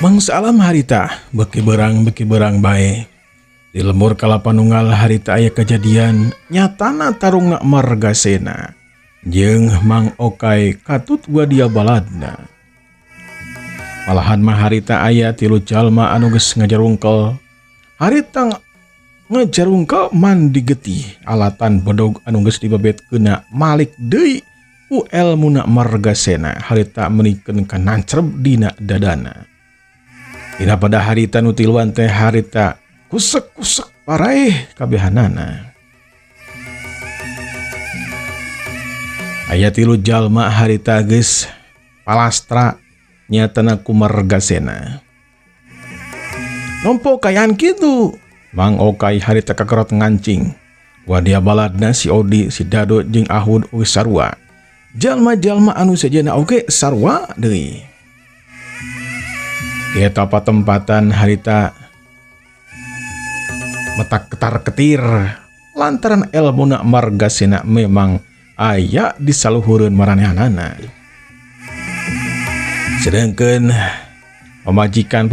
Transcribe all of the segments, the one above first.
Mangsa alam harita beki berang bae. Di lemur kalapanunggal harita aya kejadian nyatana tarungna Margasena jeung Mang Okai katut wadia baladna. Malahan mah harita aya tilu jalma anu geus ngajarungkel. Harita ngajarungkel mandi getih alatan bodog anu geus dibabetkeunna malik deui ku elmuna Margasena. Harita menikeun ka nancreb dina dadana. Dina pada harita nu tiluan teh harita kusek-kusek paraeh kabehanana. Aya tilu jalma harita geus palastra nyatana ku Margasena. Nompo kayaan kitu, Mang Okai harita kakerot ngancing. Wadia baladna si Odi, si Dado jeung Ahud ugi sarua. Jalma-jalma anu sejenna oge sarua deui. Di eta patempatan harita metak ketar-ketir lantaran elmuna Margasena memang aya di saluhureun maranehanana. Sedangkeun pemajikan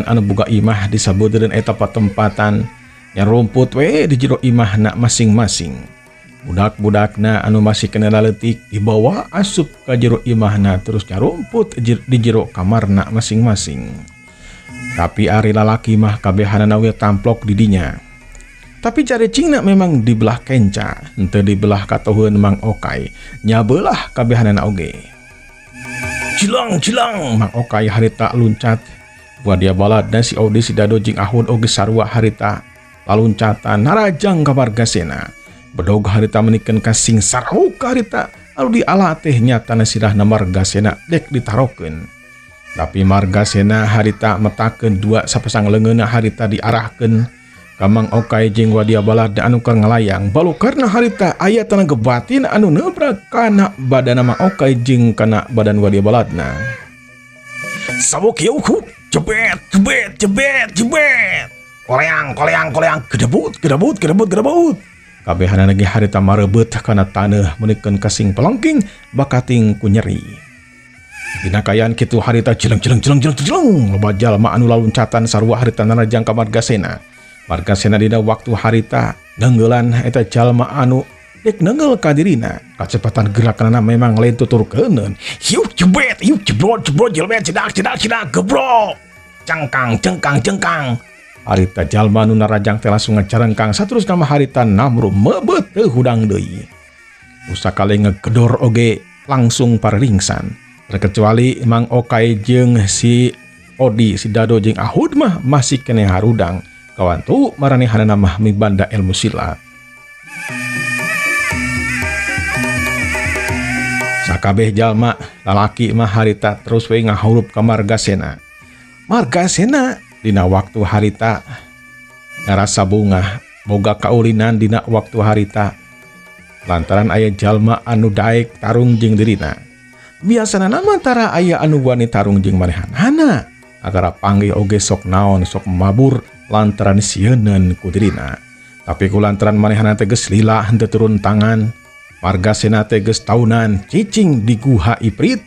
anu boga imah disabeuteun eta patempatan nya rumput we di jero imahna masing-masing. Budak-budakna anu masih kena laletik dibawa asup ka jero imahna terus nyarumput di jero kamarna masing-masing. Tapi ari lalaki mah kabehanana we tamplok di dinya. Tapi caricingna memang dibelah kenca, henteu dibelah katoheun Mang Okai, nya beulah kabehanana oge. Cilang Mang Okai harita luncat. Wadia baladna si Odi, si Dado jeung Ahud oge sarua harita laluncatan narajang ka Margasena. Bedog harita menikeun ka sing sarau ka harita anu diala teh nyatana sirahna Margasena dek ditarokeun. Tapi Margasena harita metakeun dua sapasang leungeunna harita diarahkeun ka Mang Okai jeung wadia baladna anu keur ngalayang. Balukarna harita aya tenaga batin anu neubrak kana badan Mang Okai jeung kana badan wadia baladna. Sabuk yeuku jebet. Koleang gedebut. Kabehanana ge harita marebet kana taneuh menikeun ka sing pelengking bakating ku nyeri. Dina kayaan kitu harita jeleng. Loba jalma anu laluncatan sarua harita narajang ka Margasena. Margasena dina waktu harita nenggeulan eta jalma anu dek nenggel ka dirina. Kacepatan gerakanana memang lain tuturkeuneun. Hiuk jebrot jelmet cedak gebrok. Cengkang. Harita jalma nu narajang teh langsung ngacarengkang saterusna mah harita namru mebet teu hudang deui. Usakale ngegedor oge langsung paringsan. Terkecuali Mang Okai jeung si Odi, si Dado jeung Ahud mah masih kene harudang. Kawantu maranehanana mah mibanda ilmu silat. Sakabeh jalma lalaki mah harita terus we ngahurup ka Margasena. Margasena dina waktu harita ngarasa bunga boga kaulinan dina waktu harita lantaran aya jalma anu daek tarung jeung dirina. Biasana nama tara aya anu wani tarung jeung manehanana agara panggih oge sok naon sok mabur lantaran sieuneun ku dirina. Tapi ku lantaran manehana teh geus lila henteu turun tangan, Margasena teh geus taunan cicing di guha Iprit.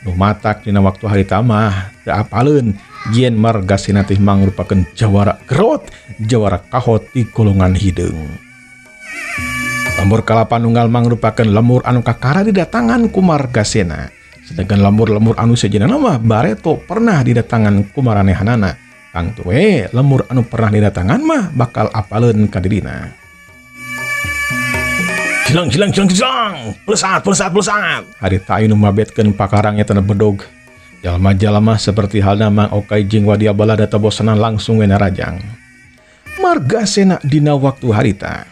Nu matak dina waktu harita mah teu apaleun yen Margasena teh mangrupakeun jawara gerot, jawara kahot di golongan hideung. Lemur kalapanunggal mangrupakeun lemur anu kakara didatangan ku Margasena. Sedangkan lemur-lemur anu sejenna mah bareto pernah didatangan ku maranehanana. Kang tuwe lemur anu pernah didatangan mah bakal apaleun ka dirina. Cilang. Pelesat. Harita anu mabetkeun pakarangnya tanah bedog. Jalma-jalma seperti halna Mang Okai jeung wadia balada teu bosanan langsung we narajang. Margasena dina waktu harita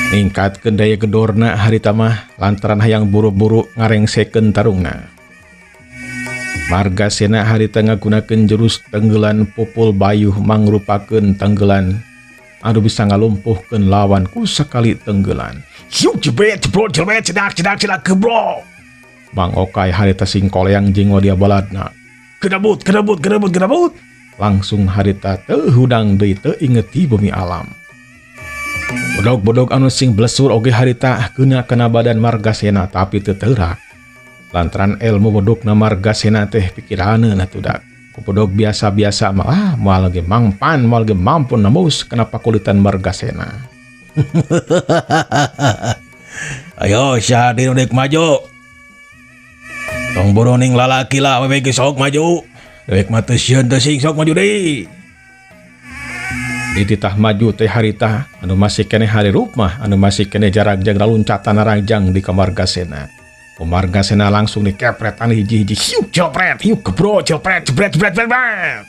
ningkatkeun daya gedorna harita mah lantaran hayang buru-buru ngarengsekeun tarungna. Margasena harita ngagunakeun jurus tenggelan pupul bayuh mangrupakeun tenggelan anu bisa ngalumpuhkeun lawan ku sakali tenggelan. Hiuk jebet cedak gebrok. Mang Okai harita sing koleang jeung wadia baladna. Gedebut. langsung harita teu hudang deui teu ingeti bumi alam. Bodog-bodog anu sing blesur oge harita kena badan Margasena tapi teu teurak. Lantaran ilmu bodogna Margasena teh pikiraneun atuh dak. Ku bodog biasa-biasa mah moal ge mangpan moal ge mampu nembus kena pakulitan Margasena. Ayo Syahdir dek maju. Tong boroning lalaki lah we ge sok maju. Dek mah teu sieun teu sing sok maju deui. Di titah maju teh harita anu masih kene harirup mah anu masih kene jarak-jarak loncatan rajang di kamar Margasena. Margasena langsung dikepret anu hiji-hiji hiuk jopret hiuk gebro jopret jebret jebret jebret.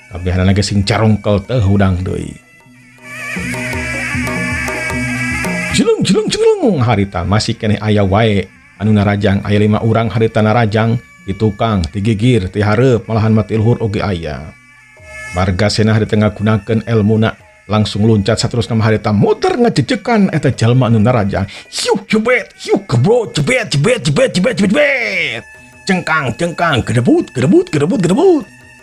Kabehana ge sing carungkel teh hudang deui. Jeleng harita masih kene aya wae anu narajang aya 5 urang harita narajang di tukang di gigir di hareup malahan mati luhur oge aya. Margasena harita ngagunakeun elmuna langsung loncat saterus nama harita muter ngajejekan eta jalma anu narajang. Hiuk jebet, hiuk gebro jebet jebet jebet jebet jebet. Cengkang gedebut.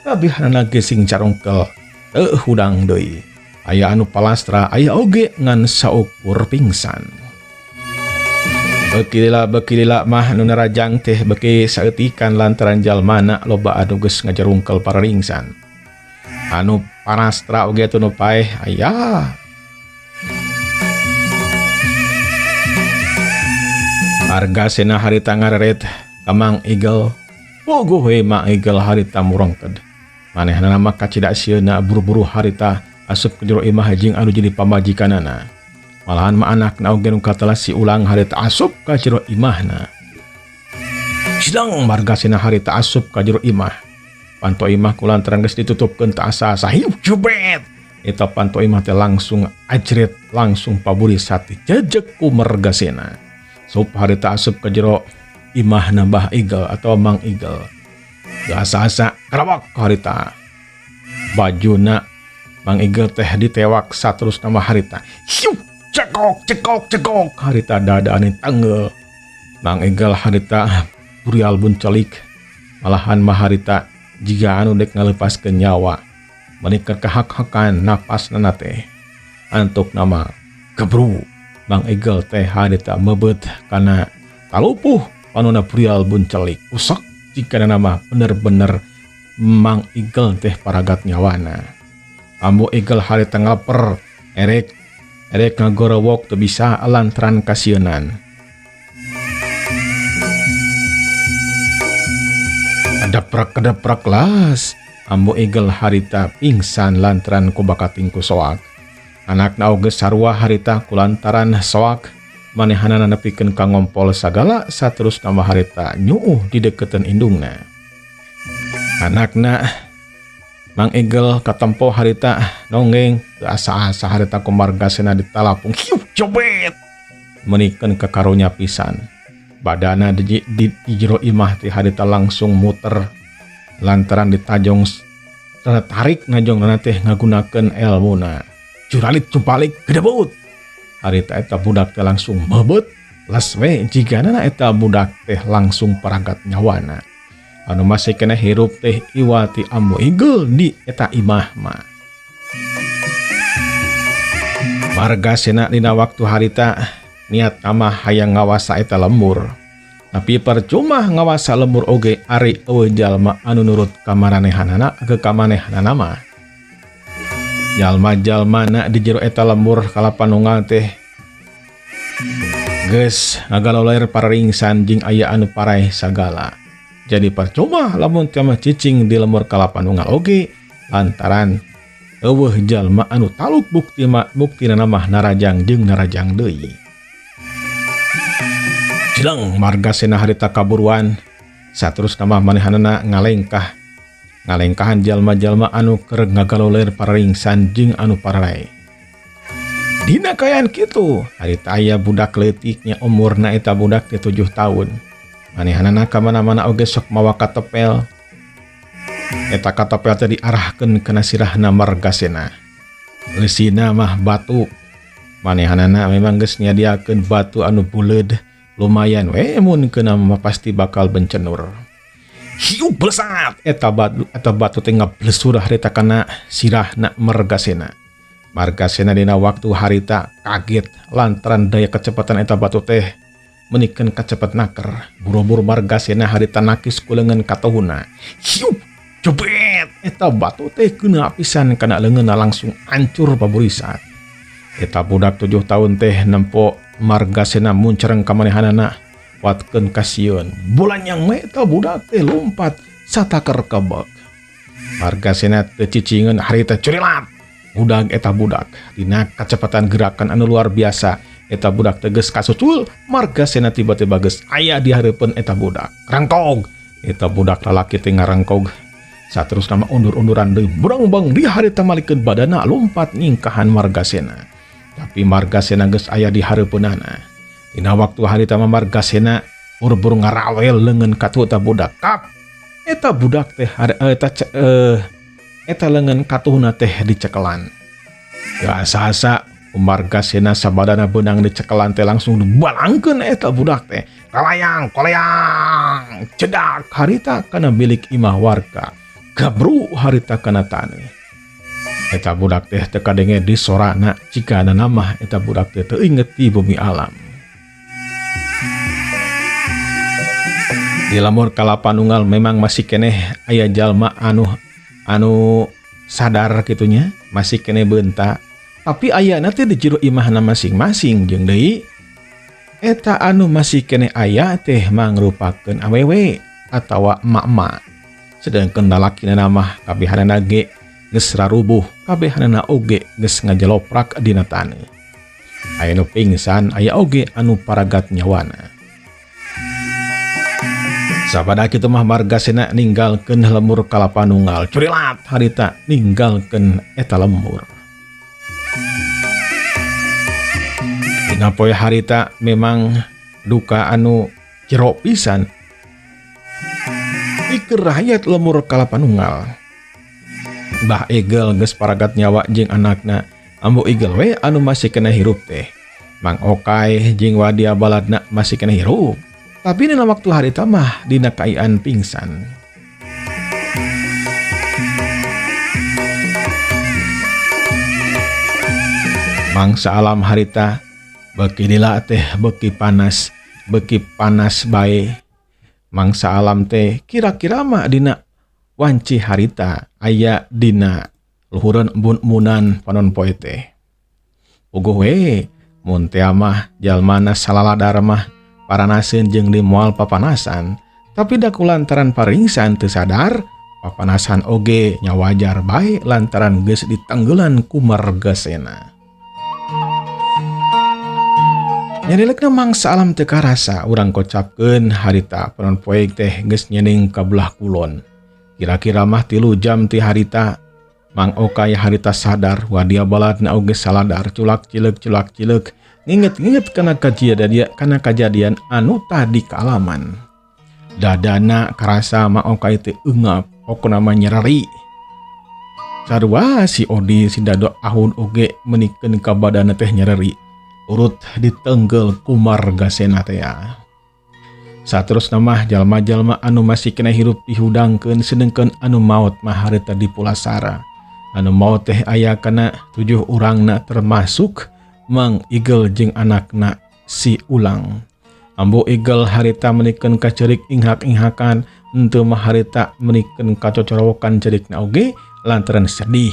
Kabehana ge sing carongkel teu hudang deui. Aya anu palastra aya oge ngan saukur pingsan. Bekilila mah anu narajang teh beki saeutikan lantaran jalmana loba anu geus ngajarungkel pararingsan. Anu parastra oge atuh nu paeh aya. Margasena harita ngareret ka Mang Igel. Bogoh we Mang Igel harita murongked. Manehna mah kacida sieuna buru-buru harita asup ke jero imah jeung anu jadi pamajikanana. Malahan mah anakna oge nu katelasi ulang harita asup ka jero imahna. Sidang Margasena harita asup ka jero imah. Panto imah kulantaran geus ditutupkeun teu asa-asa hiuk jebet. Eta panto imah teh langsung ajret langsung paburisat dijejek ku Margasena. Sup harita asup ka jero imahna Mbah Igel atau Mang Igel. Teu asa-asa karawak harita. Bajuna Mang Igel teh ditewak saterus nama harita. Hiuk cekok harita dadaane tanggel. Mang Igel harita burial buncelik. Malahan mah harita jika anu dek ngalepaskeun nyawa menikah kehak-hakan napasna teh antuk nama gebru. Mang Igel teh harita mebet kana talupuh panuna prial buncelik usak jika nama bener-bener Mang Igel teh paragat nyawana. Ambo Igel harita ngalaper erek ngagorowok teu bisa lantaran kasienan. Kedeprak las Ambo Igel harita pingsan lantaran ku bakating ku soak. Anakna oge sarua harita kulantaran soak manehanana nepikeun ka ngompol sagala saterus nama harita nyuuh di deketan indungna. Anakna Mang Igel katempo harita nonggeng teu asa-asa harita ku Margasena ditalapung hiuk jobet menikeun ka karunya pisan. Badana di jero imah ti harita langsung muter lantaran ditajong tarik ngajong teh ngagunakeun elmuna. Juralit cumpalik gedebut. Harita eta budak teh langsung mebet les we jigana eta budak teh langsung paragat nyawana. Anu masih kena hirup teh iwati Ambo Igel di eta imah mah. Margasena dina waktu harita niat nama hayang ngawasa eta lembur. Tapi percuma ngawasa lembur oge ari eueuh jalma anu nurut kamanehanana ke kamanehanana mah. Jalma-jalmana di jero eta lembur kalapanunggal teh geus ngagaloler pararingsan jeung aya anu paraeh sagala. Jadi percuma lamun teu mah cicing di lembur kalapanunggal oge lantaran eueuh jalma anu taluk buktina mah narajang jeung narajang deui. Silang Margasena harita kaburuan saterus nama manehanana ngalengkahan jalma-jalma anu keur ngagaloler pararingsan jeung anu pararai. Dina kayan kitu harita aya budak leutiknya umurna eta budak teh 7 tahun. Manehanana ka mana-mana oge sok mawa katepel. Eta katepel teh diarahkeun kana sirahna Margasena. Leusina mah batu. Manehanana memang geus nyadiakeun batu anu buleud lumayan we mun keuna mah pasti bakal bencenur. hiu blesat eta batu teh ngablesur harita kana sirahna Margasena. Margasena dina waktu harita kaget lantaran daya kecepatan eta batu teh menikeun kacepet naker. Buru-buru Margasena harita nakis ku leungeun katuhuna. Hiu jebret eta batu teh keuna pisan kana leungeunna langsung hancur paburisat. Eta budak 7 tahun teh nempo Margasena muncereng ka manehanana watkeun kasieun. Bulanyang we eta budak teh lompat sataker kebek. Margasena teu cicingeun harita curilat. Budak eta budak dina kacepatan gerakan anu luar biasa. Eta budak teges kasucul. Margasena tiba-tiba geus aya di hareupeun eta budak. Rangkog. Eta budak lalaki teh ngarangkog. Saterusna mah undur-unduran deui. Burang-bang di harita malikeun badana lompat nyingkahan Margasena. Tapi Margasena geus aya di hareupeunana. Dina waktu harita Margasena buru-buru ngarawel leungeun katu eta budak. Kak. Eta budak teh eta leungeun katuhna teh dicekelan. Biasa Margasena sabadana beunang dicekelan teh langsung dibalangkeun eta budak teh. Kalayang, koleang, cedak harita kana bilik imah warga. Gabru harita kana taneuh. Eta budak teh teu kadenge disorana jigana mah eta budak teh teu inget ti bumi alam. Di lamur Kalapanunggal memang masih keneh aya jalma anu sadar gitunya, masih keneh beunta. Tapi aya teh di jero imahna masing-masing jeung deui eta anu masih keneh aya teh mangrupakeun awewe atawa emak-emak. Sedangkeun lalakina mah kabehanana ge geus rarubuh, kabehanana oge geus ngajeloprak dina taneuh. Aya nu pingsan, aya oge anu paragat nyawana. Sabada kitu mah Margasena ninggalkeun lemur Kalapanunggal. Curilat harita ninggalkeun eta lemur. Dina poe harita memang duka anu jero pisan. Pikeun rakyat lemur Kalapanunggal. Mbah Egel geus paragat nyawa jeung anakna. Ambu Egel we anu masih kena hirup teh. Mang Okay jeung wadia baladna masih kena hirup. Tapi dina waktu harita mah dina kaayaan pingsan. Mangsa alam harita beuki lila teh beuki panas bae. Mangsa alam teh kira-kira mah dina wanci harita aya dina luhureun embun-embunan panon poe teh. Uguh we mun teh mah jalmana salaladar mah paranaseun jeung di moal papanasan, tapi da kulantaran paringsan teu sadar, papanasan oge nya wajar bae lantaran geus ditenggelan ku Margasena. Nyadilekna mangsa alam teu karasa urang kocapkeun harita panon poe teh geus nyening ka belah kulon. Kira-kira mah 3 jam ti harita Mang Okay harita sadar wadia baladna oge saladar culak cileuk nginget kana kejadian anu tadi kaalaman. Dadana karasa Mang Okay teh eungap pokona mah nyereri. Sarua si Odi si Dado Ahud oge menikeun ka badana teh nyereri. Urut ditenggel ku Margasena teh. Saterusna mah jalma-jalma anu masih kena hirup dihudangkeun sedengkeun anu maot mah harita dipulasara. Anu maot teh aya kana 7 urangna termasuk Mang Igel jeung anakna si Ulang. Ambu Igel harita menikeun ka ceurik inghak-inghakan, henteu mah harita menikeun ka cocorowokan ceurikna oge lantaran sedih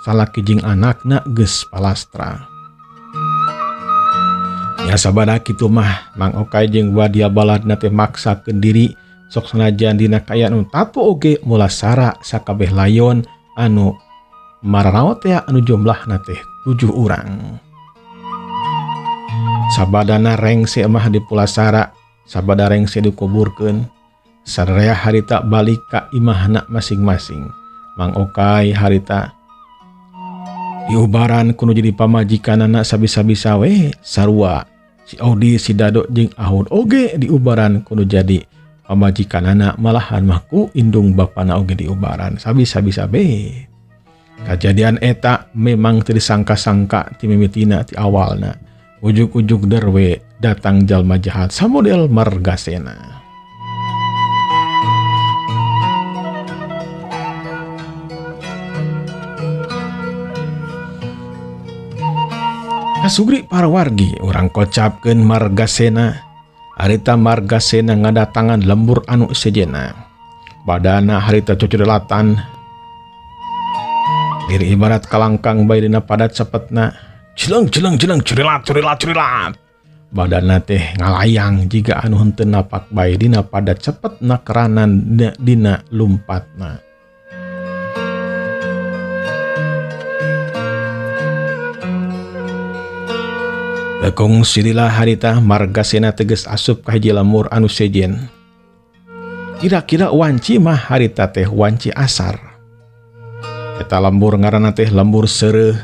salaki jeung anakna geus palastra. Ya sabada kitu mah Mang Okay jeung wadia baladna teh maksakeun diri sok sanajan dina kaayaan tapu oge mulasara sakabeh layon anu maranaot teh anu jumlahna teh 7 urang. Sabadana rengse mah dipulasara, sabada rengse dikuburkeun. Sadaya harita balik ka imahna masing-masing. Mang Okay harita diubaran kudu jadi pamajikanana sabisa-bisa we sarua. Si Odi si Dado jeung Ahud oge diubaran kudu jadi pamajikanana, malahan mah ku indung bapana oge diubaran sabisa-bisa be. Kejadian eta memang teu disangka-sangka ti mimitina ti awalna. Ujug-ujug derwe datang jalma jahat samodel Margasena. Kasugri para wargi orang kocapkeun Margasena. Harita Margasena ngadatangan lembur anu sejenna. Badana harita cucurelatan. Diri ibarat kalangkang bae dina padat cepetna. Cileng curilat. Badana teh ngalayang jiga anu henteu napak bae dina padat cepetna keranan dina lumpatna. Lekung sililah harita Margasena teges asup ka hiji lemur anu sejen. Kira-kira wanci mah harita teh wanci asar. Eta lembur ngaranna teh lembur seureuh.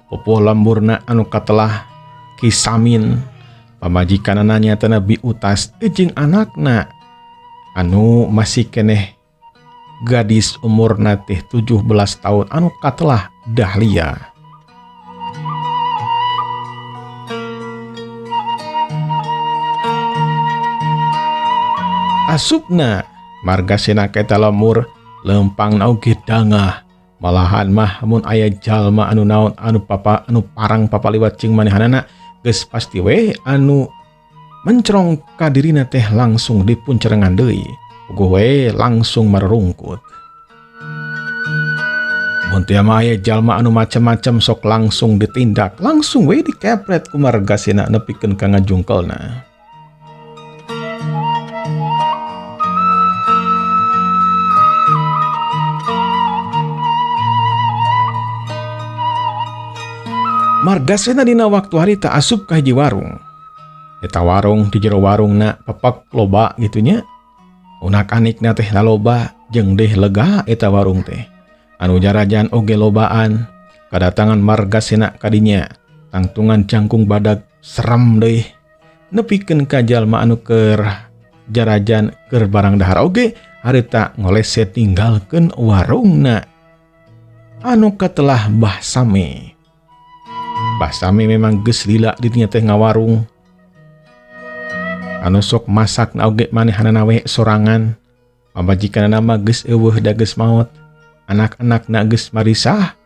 Pupuh lemburna anu katelah Kisamin. Pamajikanana nyatana Bi Utas jeung anakna anu masih keneh gadis umurna teh 17 tahun anu katelah Dahlia. Asupna Margasena kaeta lemur lempang oge dangah. Malahan mah mun aya jalma anu naon anu parang papaliwat cing manehanana geus pasti we anu mencrong ka dirina teh langsung dipuncerengan deui. Uguh we langsung marerungkut. Mun teu mah aya jalma anu macem-macem sok langsung ditindak, langsung we dikepret ku Margasena nepikeun ka ngajungkelna. Margasena dina waktu harita asup ka hiji warung. Eta warung di jero warungna pepek loba gitunya. Unak-anikna teh laloba jeung deh lega eta warung teh. Anu jarajan oge lobaan. Kadatangan Margasena kadinya. Tangtungan jangkung badag serem deui. Nepikeun ka jalma anu keur jarajan keur barang dahar oge harita ngoleset tinggalkeun warungna. Anu katelah Mbah Same. Mbah Same memang geus lila dirinya teh ngawarung. Anu sok masak na oge manehanana we sorangan. Pamajikanana mah geus eueuh da geus maot. Anak-anakna geus marisah.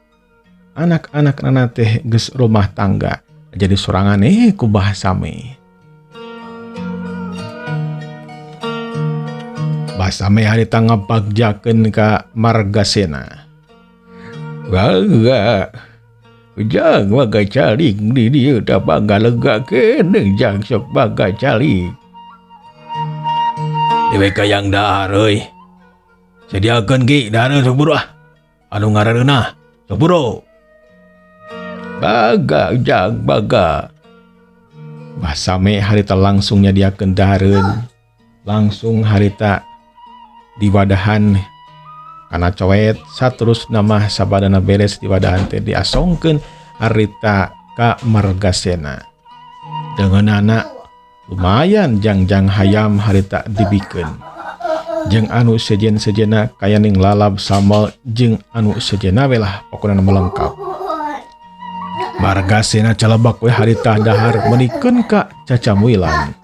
Anak-anakna teh geus rumah tangga. Jadi sorangan ku Mbah Same. Mbah Same harita ngabagjakeun ka Margasena. Waga jang bagai calik di dia da bangga lega keneng jang sok bagai calik. Dewe kayang dahar euy. Sediakeun ge dahar sok buru ah. Anu ngarareuna sok buru. Baga jang baga. Mbah Same harita langsung nyadiakeun dahareun. Langsung harita diwadahan kana coet saterusna mah sabadana beres diwadahan teh diasongkeun harita ka Margasena. Deungeunana lumayan jangjang hayam harita dibikeun. Jeung anu sejen-sejenna kayaning lalab sambal jeung anu sejenna we lah pokona melengkap. Margasena calebak we harita dahar menikeun ka cacamuilan.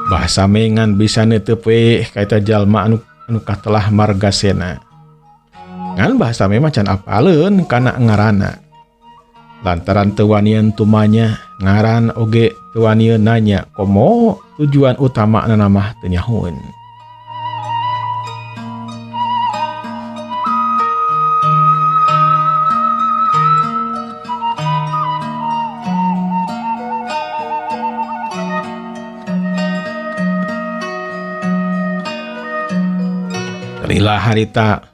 Mbah Same ngan bisa netep we kaita jalma anu katelah Margasena. Ngan Mbah Same mah can apaleun kana ngaranna. Lantaran teu wanian tumanya, ngaran oge teu wanian nanya komo tujuan utamana mah teu nyahoeun. Lila harita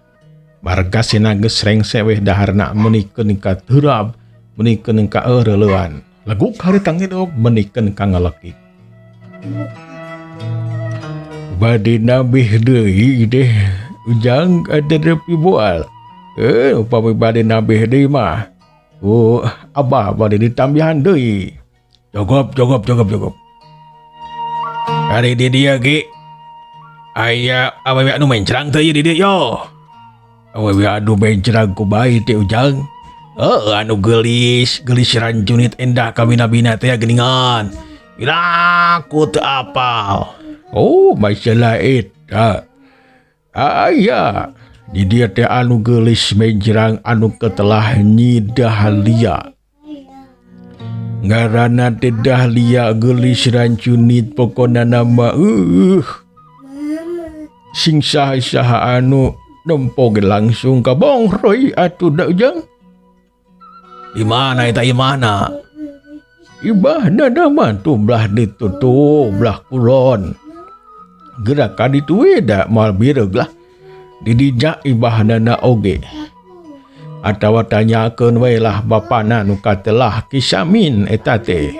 Margasena geus rengse weh daharna menikeun ka teurab, menikeun ka eureuleun. Leguk harita ngidog menikeun ka ngalekik. Bade nabih deui deh ujang ada repi boal. Upami bade nabih deui mah. Abah bade ditambihan deui. Cukup. Hari di dia ge aya awewe anu mencrang teh di dieu yo. Awewe anu mencrang ku bae teh ujang. Anu gelis rancunit endah kabina-bina teh geuningan. Aku teu apal. Oh, masalah eta. Aya di dia teh anu gelis menjerang anu ketelah Nyi Dahlia. Ngaranna teh Dahlia gelis rancunit pokona nama sing saha-saha anu nempo ge langsung ka bongroy atuh da ujang. Di mana eta imana? Ibahna da mantu belah ditu tuh belah kulon. Gerakan itu weda moal bireg lah. Di dijak ibahna na oge. Atawa tanyakeun we lah bapana nu katelah Kisamin eta teh.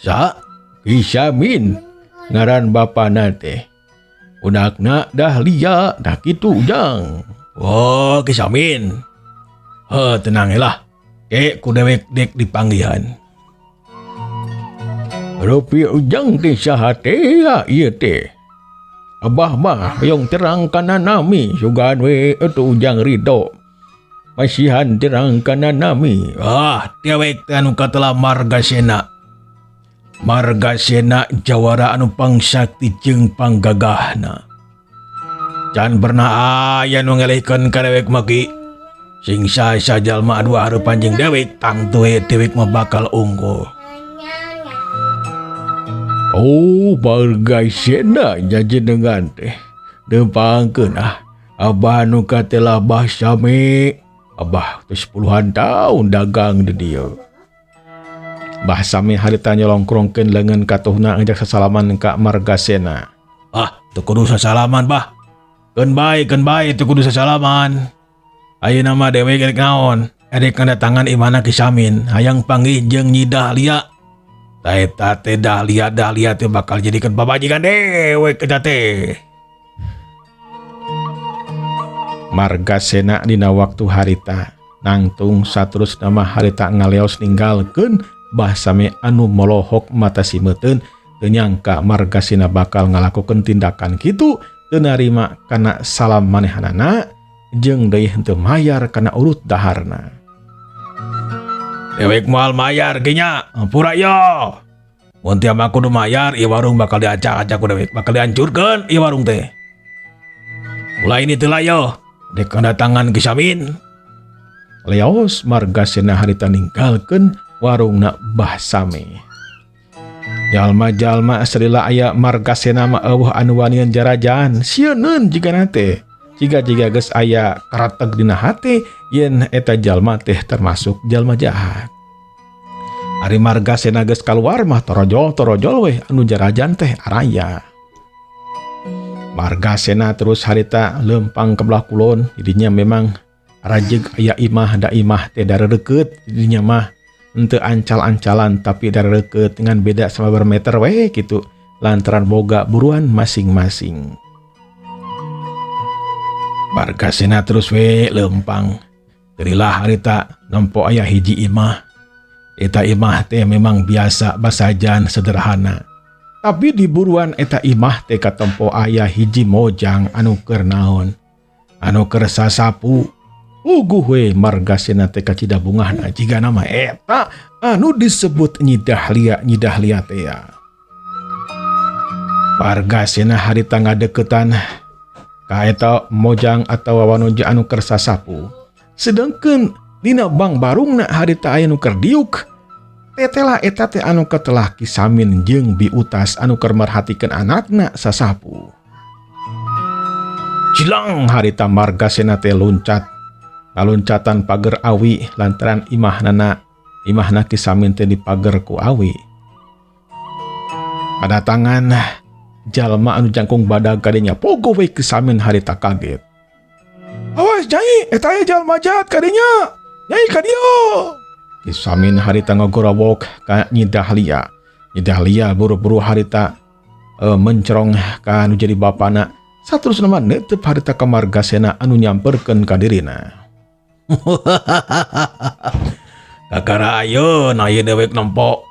Sa? Kisamin ngaran bapana teh. Budakna Dahlia dah kitu ujang. Oh, Kisamin. Tenang lah. Ku dewek dek dipanggihan. Rupi ujang teh saha teh ya ieu teh. Abah mah yang terangkan nami sugan we atuh ujang Ridho. Masihan terangkan nami. Dewek teh anu katelah Margasena. Margasena jawara anu pangsakti jeung panggagahna. Can pernah aya nu ngelehkeun ka dewek maki. Sing saha jalma adu hareupan jeung dewek tangtu dewek mah bakal unggul. Oh, Margasena jajenengan teh. Dempangkeun abah nu katelah Abah Sami. Abah teh 10-an tahun dagang di dieu. Bah Sami harita nyolongkrongkeun leungeun katuhna ngajak sasalaman ka Margasena. Teu kudu sasalaman, Bah. Keun bae teu kudu sasalaman. Ayeuna mah dewek rek naon? Erek kandatangan imana Kisamin, hayang panggih jeung Nyi Dahlia. Ta eta teh Dahlia teh bakal jadikeun pabajikan dewek eta teh. Margasena dina waktu harita nangtung saterus nama harita ngaleos ninggalkeun Bah Sami anu molohok mata simeuteun teu nyangka Margasena bakal ngalakokeun tindakan kitu teu narima kana salam manehanana jeung deui henteu mayar kana urut daharna. Dewek moal mayar ge nya, ampura yo. Mun tiap aku kudu mayar, ieu warung bakal diacak-acak ku dewek, bakal dihancurkeun ieu warung teh. Mulai ini teh yo, dek kandatangan Kisamin. Leos Margasena harita ninggalkeun warungna Bah Sami. Jalma-jalma salila aya Margasena mah eueuh anu wanian jarajan, sieun jigana teh. Jiga geus aya karateg dina hate yen eta jalma teh termasuk jalma jahat. Ari Margasena geus kaluar mah torojol weh anu jarajan teh araya. Margasena terus harita lempang ke belah kulon, didinya memang rajeg aya imah da imah teh dareureut, didinya mah henteu ancal-ancalan tapi dareureut dengan beda sama bermeter weh kitu lantaran boga buruan masing-masing. Margasena terus we lempang. Terilah harita nempo aya hiji imah. Eta imah teh memang biasa basajan sederhana. Tapi di buruan eta imah teh katempo aya hiji mojang anu keur naon? Anu keur sasapu. Uguh we Margasena teh kacida bungahna jiga nama eta anu disebut Nyi Dahlia teh ya. Margasena harita ngadeukeutan ka eta mojang atawa wanoja anu keur sasapu. Sedengkeun dina bang barungna harita aya nu keur diuk. Tetela eta teh anu katelah Kisamin jeung Bi Utas anu keur merhatikeun anakna sasapu. Cilang harita Margasena teh loncat. Kaloncatan pager awi lantaran imahna Kisamin teh dipager ku awi. Padatangan jalma anu jangkung badag kadinya pogo we Kisamin harita kaget. Awas Nyai, eta aya jalma jahat kadinya. Nyai ka dieu. Kisamin harita ngogorowok ka Nyi Dahlia. Nyi Dahlia buru-buru harita mencerong ka anu jadi bapana. Saterus nama neuteup harita ka Margasena anu nyamperkeun ka dirina. Kakara ayeun aya dewek nempo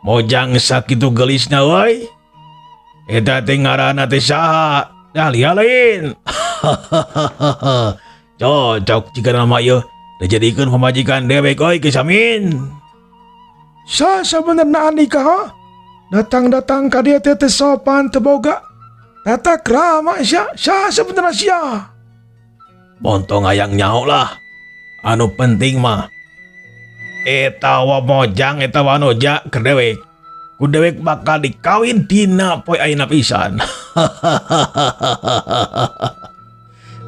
mojang sakitu gelisna euy. Eta teh ngaranna teh saha? Dahlia lain. Cocok jika nama ieu dijadikeun pamajikan dewek euy Kisamin. Sa sabenerna andika datang-datang ka dieu teh sopan teu boga. Tata krama sia, sa sabenerna sia. Pontong ayang nyaho lah. Anu penting mah eta mojang eta wanoja keur dewek. Ku dewek bakal dikawin dina poe ayeuna pisan.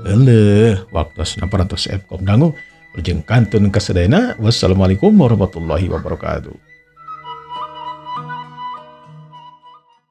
Heuleuh, waktosna parantos Fkom dangu jeung kantun kasadayana. Wassalamualaikum warahmatullahi wabarakatuh.